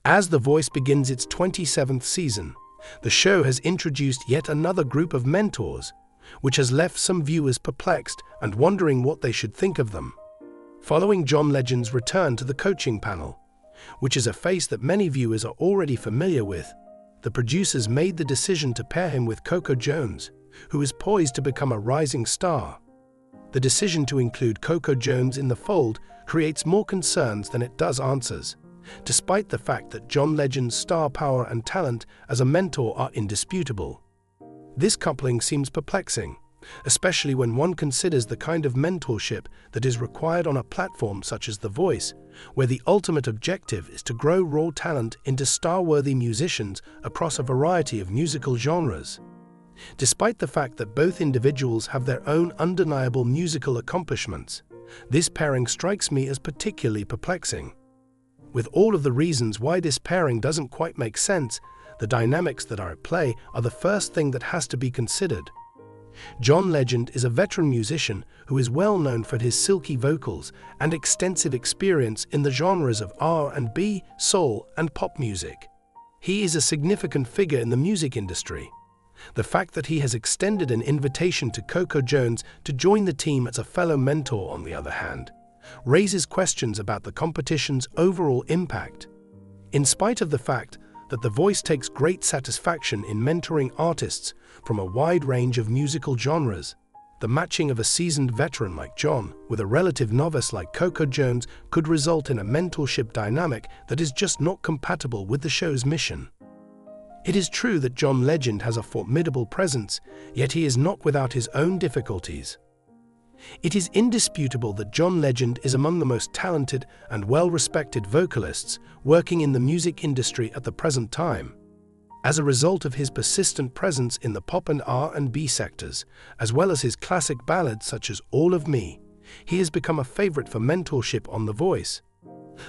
As The Voice begins its 27th season, the show has introduced yet another group of mentors, which has left some viewers perplexed and wondering what they should think of them. Following John Legend's return to the coaching panel, which is a face that many viewers are already familiar with, the producers made the decision to pair him with Coco Jones, who is poised to become a rising star. The decision to include Coco Jones in the fold creates more concerns than it does answers, despite the fact that John Legend's star power and talent as a mentor are indisputable. This coupling seems perplexing, especially when one considers the kind of mentorship that is required on a platform such as The Voice, where the ultimate objective is to grow raw talent into star-worthy musicians across a variety of musical genres. Despite the fact that both individuals have their own undeniable musical accomplishments, this pairing strikes me as particularly perplexing. With all of the reasons why this pairing doesn't quite make sense, the dynamics that are at play are the first thing that has to be considered. John Legend is a veteran musician who is well known for his silky vocals and extensive experience in the genres of R&B, soul, and pop music. He is a significant figure in the music industry. The fact that he has extended an invitation to Coco Jones to join the team as a fellow mentor, on the other hand, raises questions about the competition's overall impact. In spite of the fact that The Voice takes great satisfaction in mentoring artists from a wide range of musical genres, the matching of a seasoned veteran like John with a relative novice like Coco Jones could result in a mentorship dynamic that is just not compatible with the show's mission. It is true that John Legend has a formidable presence, yet he is not without his own difficulties. It is indisputable that John Legend is among the most talented and well-respected vocalists working in the music industry at the present time. As a result of his persistent presence in the pop and R&B sectors, as well as his classic ballads such as All of Me, he has become a favorite for mentorship on The Voice.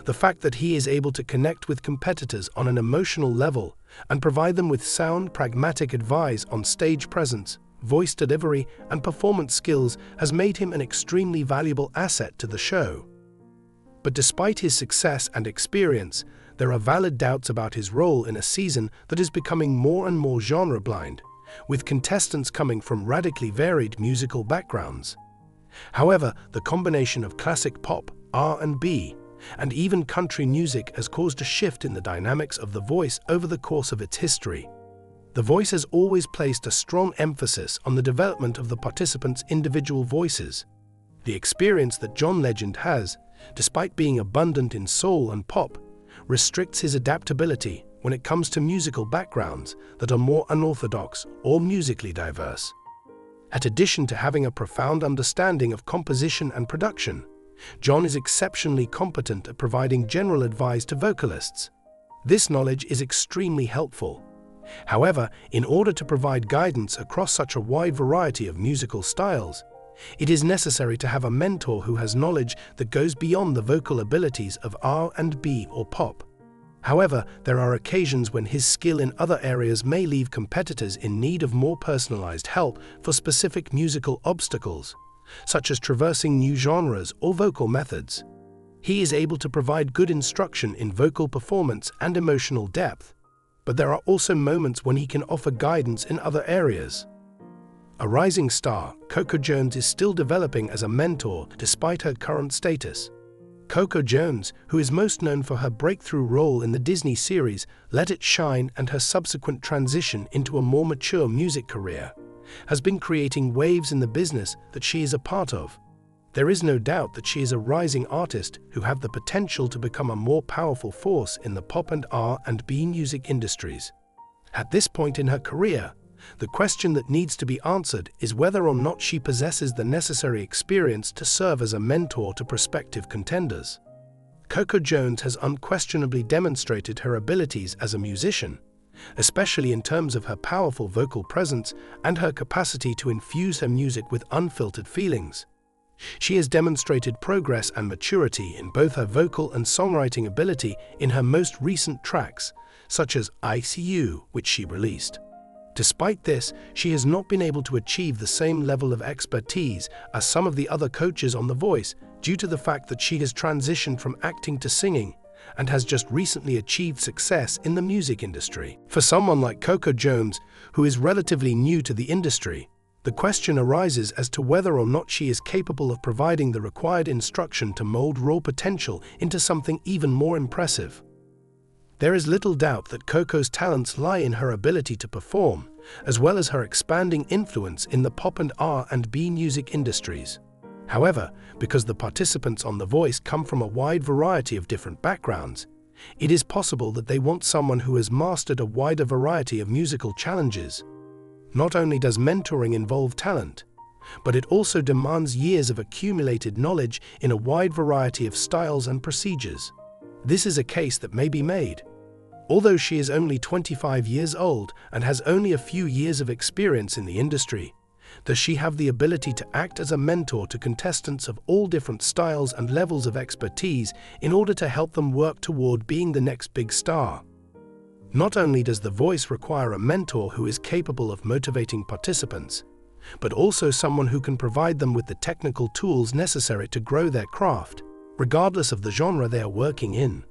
The fact that he is able to connect with competitors on an emotional level and provide them with sound, pragmatic advice on stage presence, voice delivery, and performance skills has made him an extremely valuable asset to the show. But despite his success and experience, there are valid doubts about his role in a season that is becoming more and more genre-blind, with contestants coming from radically varied musical backgrounds. However, the combination of classic pop, R&B, and even country music has caused a shift in the dynamics of The Voice over the course of its history. The Voice has always placed a strong emphasis on the development of the participants' individual voices. The experience that John Legend has, despite being abundant in soul and pop, restricts his adaptability when it comes to musical backgrounds that are more unorthodox or musically diverse. In addition to having a profound understanding of composition and production, John is exceptionally competent at providing general advice to vocalists. This knowledge is extremely helpful. However, in order to provide guidance across such a wide variety of musical styles, it is necessary to have a mentor who has knowledge that goes beyond the vocal abilities of R&B or pop. However, there are occasions when his skill in other areas may leave competitors in need of more personalized help for specific musical obstacles, such as traversing new genres or vocal methods. He is able to provide good instruction in vocal performance and emotional depth, but there are also moments when he can offer guidance in other areas. A rising star, Coco Jones is still developing as a mentor despite her current status. Coco Jones, who is most known for her breakthrough role in the Disney series Let It Shine and her subsequent transition into a more mature music career, has been creating waves in the business that she is a part of. There is no doubt that she is a rising artist who have the potential to become a more powerful force in the pop and R&B music industries. At this point in her career, the question that needs to be answered is whether or not she possesses the necessary experience to serve as a mentor to prospective contenders. Coco Jones has unquestionably demonstrated her abilities as a musician, especially in terms of her powerful vocal presence and her capacity to infuse her music with unfiltered feelings. She has demonstrated progress and maturity in both her vocal and songwriting ability in her most recent tracks, such as ICU, which she released. Despite this, she has not been able to achieve the same level of expertise as some of the other coaches on The Voice due to the fact that she has transitioned from acting to singing and has just recently achieved success in the music industry. For someone like Coco Jones, who is relatively new to the industry, the question arises as to whether or not she is capable of providing the required instruction to mold raw potential into something even more impressive. There is little doubt that Coco's talents lie in her ability to perform, as well as her expanding influence in the pop and R&B music industries. However, because the participants on The Voice come from a wide variety of different backgrounds, it is possible that they want someone who has mastered a wider variety of musical challenges. Not only does mentoring involve talent, but it also demands years of accumulated knowledge in a wide variety of styles and procedures. This is a case that may be made. Although she is only 25 years old and has only a few years of experience in the industry, does she have the ability to act as a mentor to contestants of all different styles and levels of expertise in order to help them work toward being the next big star? Not only does The Voice require a mentor who is capable of motivating participants, but also someone who can provide them with the technical tools necessary to grow their craft, regardless of the genre they are working in.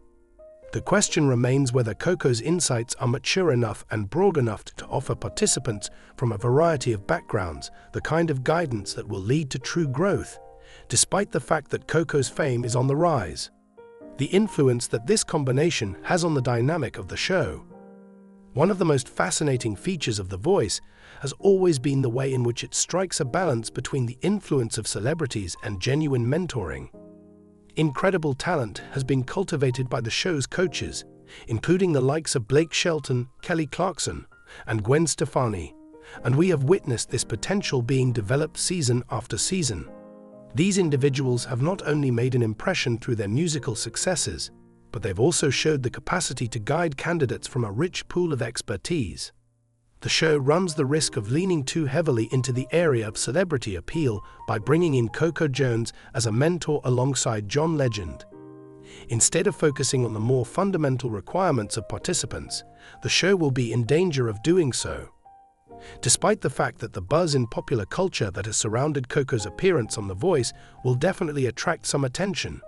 The question remains whether Coco's insights are mature enough and broad enough to offer participants from a variety of backgrounds the kind of guidance that will lead to true growth, despite the fact that Coco's fame is on the rise. The influence that this combination has on the dynamic of the show. One of the most fascinating features of The Voice has always been the way in which it strikes a balance between the influence of celebrities and genuine mentoring. Incredible talent has been cultivated by the show's coaches, including the likes of Blake Shelton, Kelly Clarkson, and Gwen Stefani, and we have witnessed this potential being developed season after season. These individuals have not only made an impression through their musical successes, but they've also showed the capacity to guide candidates from a rich pool of expertise. The show runs the risk of leaning too heavily into the area of celebrity appeal by bringing in Coco Jones as a mentor alongside John Legend. Instead of focusing on the more fundamental requirements of participants, the show will be in danger of doing so. Despite the fact that the buzz in popular culture that has surrounded Coco's appearance on The Voice will definitely attract some attention,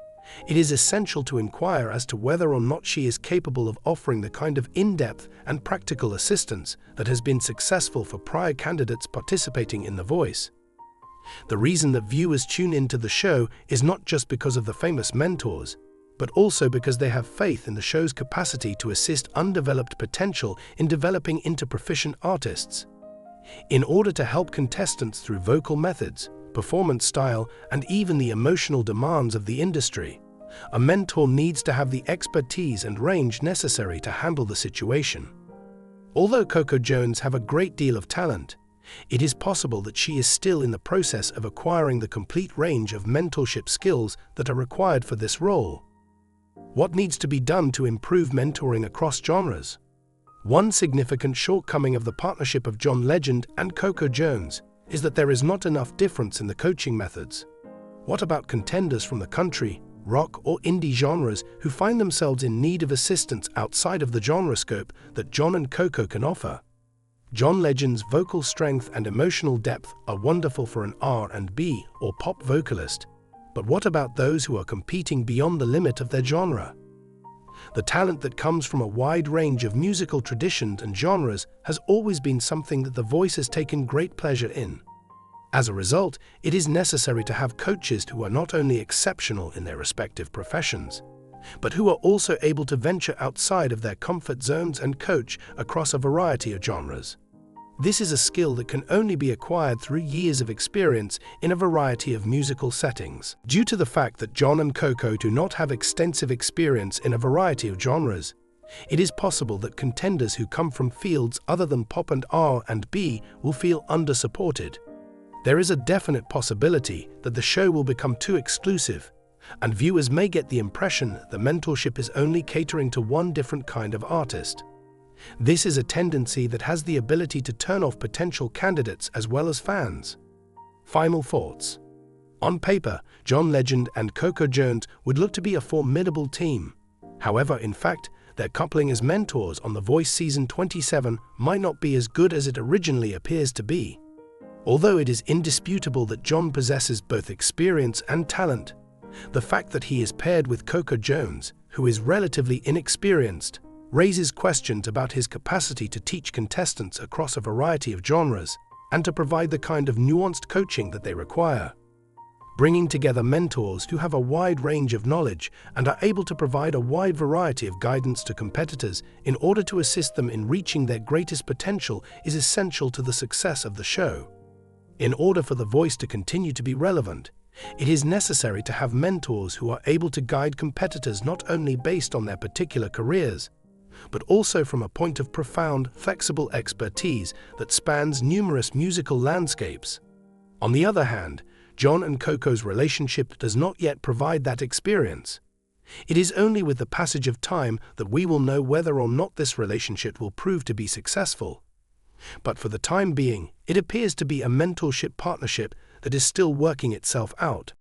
it is essential to inquire as to whether or not she is capable of offering the kind of in-depth and practical assistance that has been successful for prior candidates participating in The Voice. The reason that viewers tune into the show is not just because of the famous mentors, but also because they have faith in the show's capacity to assist undeveloped potential in developing into proficient artists. In order to help contestants through vocal methods, performance style, and even the emotional demands of the industry, a mentor needs to have the expertise and range necessary to handle the situation. Although Coco Jones has a great deal of talent, it is possible that she is still in the process of acquiring the complete range of mentorship skills that are required for this role. What needs to be done to improve mentoring across genres? One significant shortcoming of the partnership of John Legend and Coco Jones is that there is not enough difference in the coaching methods. What about contenders from the country, rock, or indie genres who find themselves in need of assistance outside of the genre scope that John and Coco can offer? John Legend's vocal strength and emotional depth are wonderful for an R&B or pop vocalist, but what about those who are competing beyond the limit of their genre? The talent that comes from a wide range of musical traditions and genres has always been something that The Voice has taken great pleasure in. As a result, it is necessary to have coaches who are not only exceptional in their respective professions, but who are also able to venture outside of their comfort zones and coach across a variety of genres. This is a skill that can only be acquired through years of experience in a variety of musical settings. Due to the fact that John and Coco do not have extensive experience in a variety of genres, it is possible that contenders who come from fields other than pop and R&B will feel under-supported. There is a definite possibility that the show will become too exclusive, and viewers may get the impression that mentorship is only catering to one different kind of artist. This is a tendency that has the ability to turn off potential candidates as well as fans. Final thoughts. On paper, John Legend and Coco Jones would look to be a formidable team. However, in fact, their coupling as mentors on The Voice Season 27 might not be as good as it originally appears to be. Although it is indisputable that John possesses both experience and talent, the fact that he is paired with Coco Jones, who is relatively inexperienced, raises questions about his capacity to teach contestants across a variety of genres and to provide the kind of nuanced coaching that they require. Bringing together mentors who have a wide range of knowledge and are able to provide a wide variety of guidance to competitors in order to assist them in reaching their greatest potential is essential to the success of the show. In order for The Voice to continue to be relevant, it is necessary to have mentors who are able to guide competitors not only based on their particular careers, but also from a point of profound, flexible expertise that spans numerous musical landscapes. On the other hand, John and Coco's relationship does not yet provide that experience. It is only with the passage of time that we will know whether or not this relationship will prove to be successful. But for the time being, it appears to be a mentorship partnership that is still working itself out.